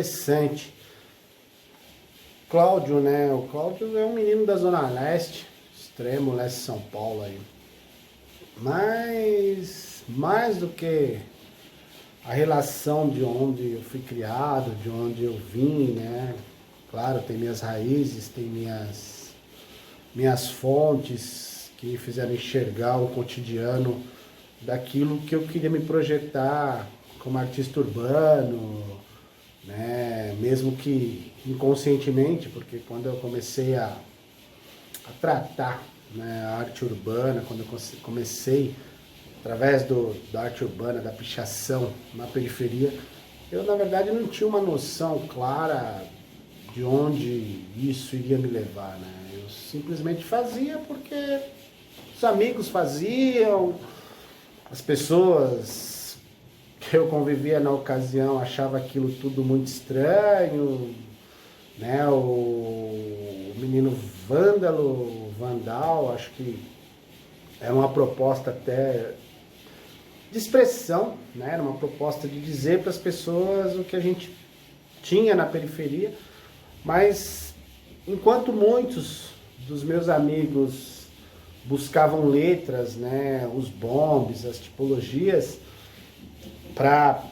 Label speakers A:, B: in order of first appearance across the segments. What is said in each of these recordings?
A: interessante. Cláudio, né? O Cláudio é um menino da Zona Leste, extremo leste de São Paulo aí. Mas mais do que a relação de onde eu fui criado, de onde eu vim, né? Claro, tem minhas raízes, tem minhas fontes que me fizeram enxergar o cotidiano daquilo que eu queria me projetar como artista urbano, né? Mesmo que inconscientemente, porque quando eu comecei a tratar, né, a arte urbana, quando eu comecei através da arte urbana, da pichação na periferia, eu na verdade não tinha uma noção clara de onde isso iria me levar, né? Eu simplesmente fazia porque os amigos faziam, as pessoas que eu convivia na ocasião achavam aquilo tudo muito estranho, né? O menino vândalo, vandal, acho que é uma proposta até de expressão, né? Era uma proposta de dizer para as pessoas o que a gente tinha na periferia, mas enquanto muitos dos meus amigos buscavam letras, né, os bombes, as tipologias, para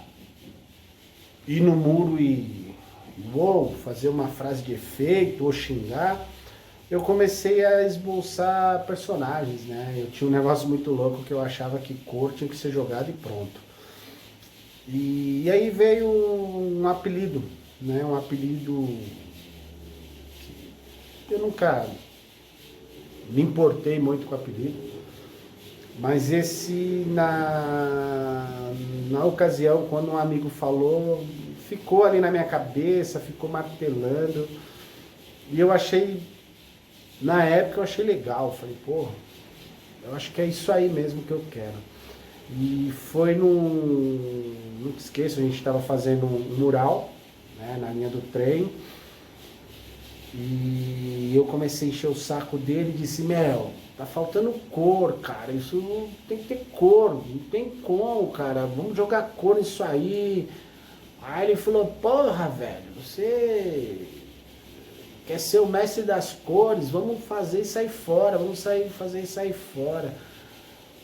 A: ir no muro e fazer uma frase de efeito ou xingar, eu comecei a esboçar personagens, né? Eu tinha um negócio muito louco que eu achava que cor tinha que ser jogado e pronto. E aí veio um apelido, né? Um apelido que eu nunca me importei muito com o apelido, mas esse na ocasião, quando um amigo falou, ficou ali na minha cabeça, ficou martelando, e eu achei, na época eu achei legal, falei, pô, eu acho que é isso aí mesmo que eu quero. E foi nunca esqueço, a gente estava fazendo um mural, né, na linha do trem, e eu comecei a encher o saco dele e disse, tá faltando cor, cara, isso tem que ter cor, não tem como, cara, vamos jogar cor nisso aí. Aí ele falou, porra, velho, você quer ser o mestre das cores, vamos fazer isso aí fora, fazer isso aí fora.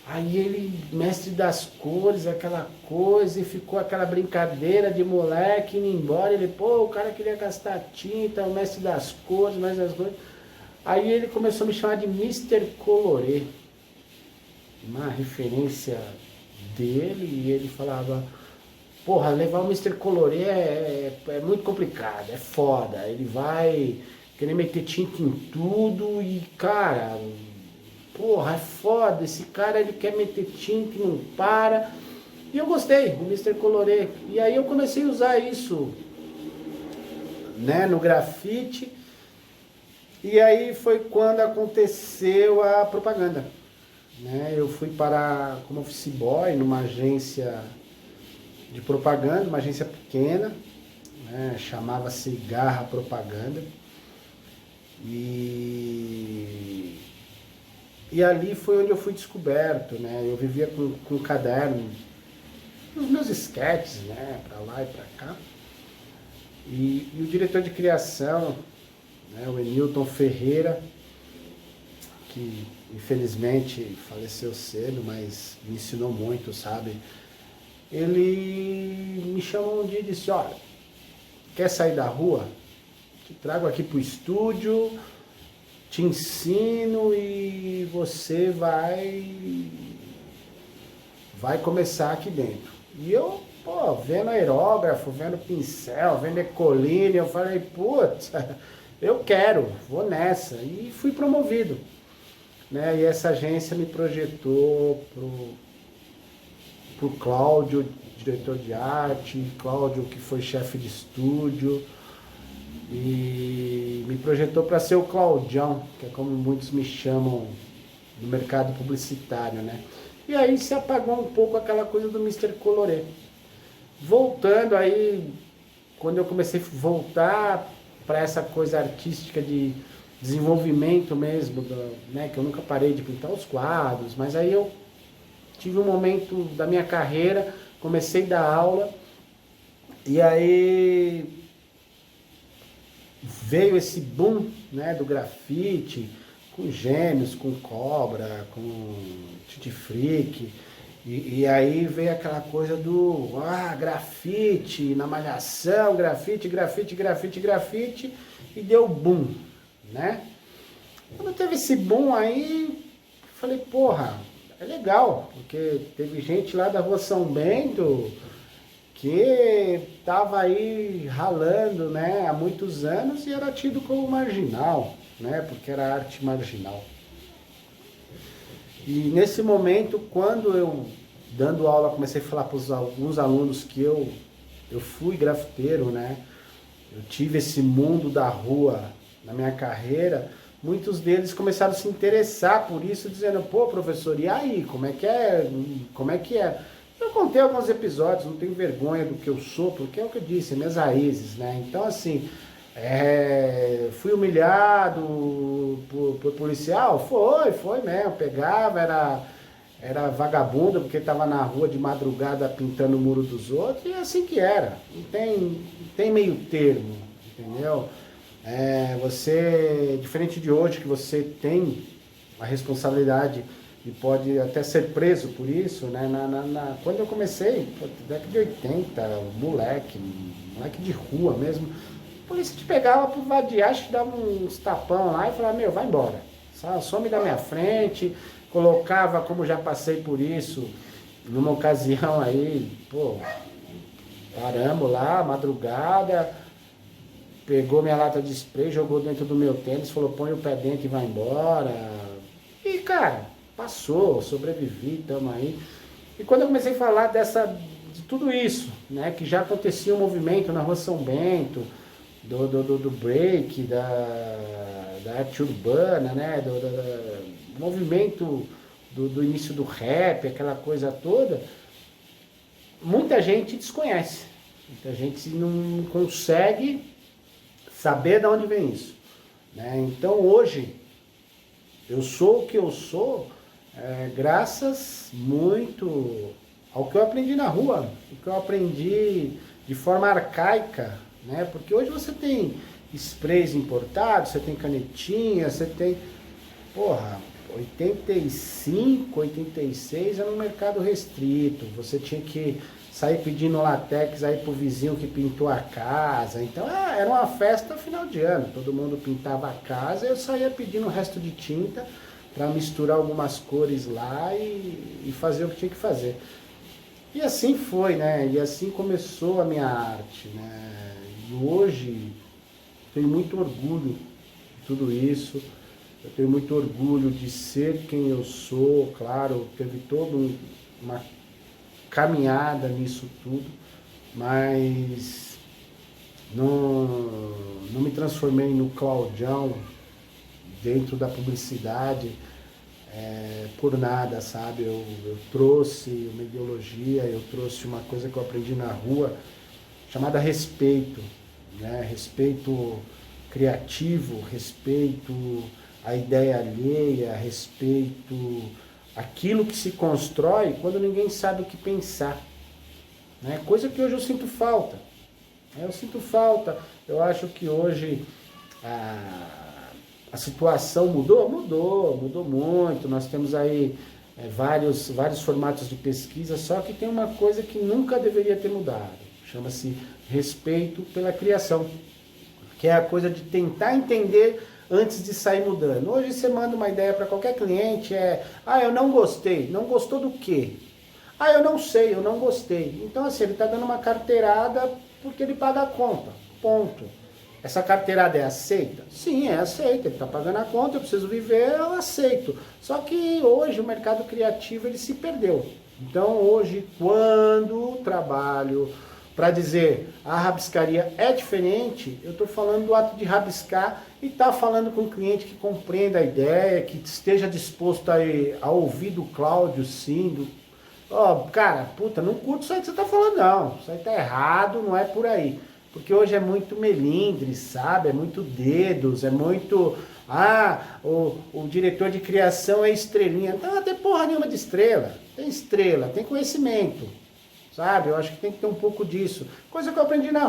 A: Aí ele, mestre das cores, aquela coisa, e ficou aquela brincadeira de moleque indo embora. Ele, pô, o cara queria gastar tinta, o mestre das cores, mestre das cores. Aí ele começou a me chamar de Mister Colorê, uma referência dele, e ele falava, porra, levar o Mister Colorê é muito complicado, é foda, ele vai querer meter tinta em tudo e, cara, porra, é foda, esse cara ele quer meter tinta e não para. E eu gostei do Mister Colorê. E aí eu comecei a usar isso, né, no grafite. E aí foi quando aconteceu a propaganda, né? Eu fui para como office boy numa agência de propaganda, uma agência pequena, né? Chamava-se Garra Propaganda. E ali foi onde eu fui descoberto, né? Eu vivia com um caderno, os meus esquetes, né? Para lá e para cá. E o diretor de criação, né? O Enilton Ferreira, que infelizmente faleceu cedo, mas me ensinou muito, sabe? Ele me chamou um dia e disse, olha, quer sair da rua? Te trago aqui pro estúdio, te ensino e você vai começar aqui dentro. E eu, pô, vendo aerógrafo, vendo pincel, vendo ecoline, eu falei, putz, eu quero, vou nessa. E fui promovido, né? E essa agência me projetou pro Cláudio, diretor de arte, Cláudio que foi chefe de estúdio, e me projetou para ser o Claudião, que é como muitos me chamam no mercado publicitário, né? E aí se apagou um pouco aquela coisa do Mister Colorê. Voltando aí, quando eu comecei a voltar para essa coisa artística de desenvolvimento mesmo, né, que eu nunca parei de pintar os quadros, mas aí eu tive um momento da minha carreira, comecei a dar aula, e aí veio esse boom, né, do grafite, com Gêmeos, com Cobra, com Titi Freak, e aí veio aquela coisa do grafite na Malhação, grafite, grafite, grafite, grafite, e deu boom, né? Quando teve esse boom aí, falei, porra, é legal, porque teve gente lá da Rua São Bento que tava aí ralando, né, há muitos anos e era tido como marginal, né, porque era arte marginal. E nesse momento, quando eu, dando aula, comecei a falar para alguns alunos que eu fui grafiteiro, né, eu tive esse mundo da rua na minha carreira, muitos deles começaram a se interessar por isso, dizendo, pô, professor, e aí, como é que é? Como é que é? Eu contei alguns episódios, não tenho vergonha do que eu sou, porque é o que eu disse, minhas raízes, né? Então, assim, fui humilhado por policial? Foi mesmo. Pegava, era vagabundo, porque estava na rua de madrugada pintando o muro dos outros, e é assim que era. Não tem meio termo, entendeu? Você, diferente de hoje, que você tem a responsabilidade e pode até ser preso por isso, né? Quando eu comecei, década de 80, moleque de rua mesmo, a polícia te pegava por vadiar, te dava uns tapão lá e falava, meu, vai embora, some da minha frente, colocava, como já passei por isso, numa ocasião aí, pô, paramos lá, madrugada, pegou minha lata de spray, jogou dentro do meu tênis, falou, põe o pé dentro e vai embora. E, cara, passou, sobrevivi, tamo aí. E quando eu comecei a falar de tudo isso, né, que já acontecia um movimento na Rua São Bento, do break, da arte urbana, né, do movimento do início do rap, aquela coisa toda, muita gente desconhece. Muita gente não consegue saber de onde vem isso, né? Então hoje eu sou o que eu sou graças muito ao que eu aprendi na rua, o que eu aprendi de forma arcaica, né? Porque hoje você tem sprays importados, você tem canetinha, você tem, porra, 85, 86 era um mercado restrito, você tinha que sair pedindo latex aí pro vizinho que pintou a casa. Então era uma festa final de ano, todo mundo pintava a casa e eu saía pedindo o resto de tinta para misturar algumas cores lá e fazer o que tinha que fazer. E assim foi, né? E assim começou a minha arte, né? E hoje tenho muito orgulho de tudo isso. Eu tenho muito orgulho de ser quem eu sou, claro, teve toda uma caminhada nisso tudo, mas não me transformei no Claudião dentro da publicidade por nada, sabe? Eu trouxe uma ideologia, eu trouxe uma coisa que eu aprendi na rua, chamada respeito, né? Respeito criativo, respeito à ideia alheia, respeito aquilo que se constrói quando ninguém sabe o que pensar, né? Coisa que hoje eu sinto falta. Eu sinto falta. Eu acho que hoje a situação mudou muito. Nós temos aí vários formatos de pesquisa, só que tem uma coisa que nunca deveria ter mudado. Chama-se respeito pela criação, que é a coisa de tentar entender antes de sair mudando. Hoje você manda uma ideia para qualquer cliente, eu não gostei. Não gostou do quê? Eu não sei, eu não gostei. Então assim, ele está dando uma carteirada porque ele paga a conta, ponto. Essa carteirada é aceita? Sim, é aceita, ele está pagando a conta, eu preciso viver, eu aceito. Só que hoje o mercado criativo ele se perdeu. Então hoje, quando trabalho para dizer a rabiscaria é diferente, eu estou falando do ato de rabiscar e tá falando com um cliente que compreenda a ideia, que esteja disposto a ouvir do Cláudio, sim, cara, puta, não curto isso aí que você tá falando não, isso aí tá errado, não é por aí. Porque hoje é muito melindre, sabe? É muito dedos, é muito... o diretor de criação é estrelinha. Não tem porra nenhuma de estrela. Tem estrela, tem conhecimento, sabe? Eu acho que tem que ter um pouco disso. Coisa que eu aprendi na rua.